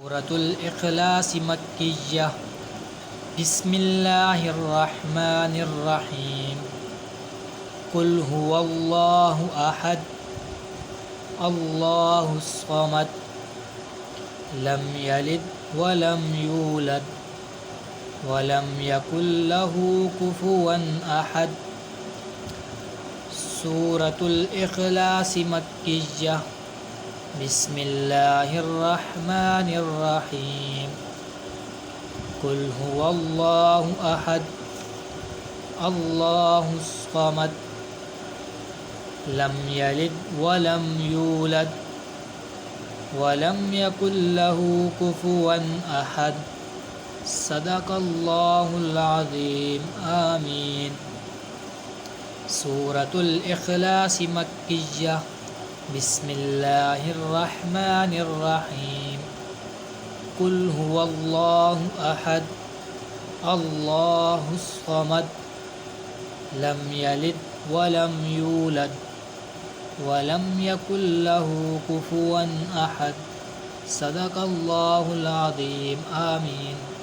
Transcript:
सूरतुल इखलास मक्किय्यह। बिस्मिल्लाहिर रहमानिर रहीम। कुल हुवल्लाहु अहद अल्लाहुस समद लम यलिद वलम यूलद वलम यकुल लहू कुफुवन अहद। सूरतुल इखलास मक्किय्यह। बिस्मिल्लाहिर रहमानिर रहीम। कुल हुवल्लाहु अहद अल्लाहुस समद लम यलिद वलम यूलद वलम यकुल लहू कुफुवन अहद। सदक़ल्लाहुल अज़ीम। आमीन। सूरतुल इखलास मक्किय्यह। बिस्मिल्लाहिर रहमानिर रहीम। कुल हुवल्लाहु अहद अल्लाहुस समद लम यलिद वलम यूलद वलम यकुल लहू कुफुवन अहद। सदक़ल्लाहुल अज़ीम। आमीन।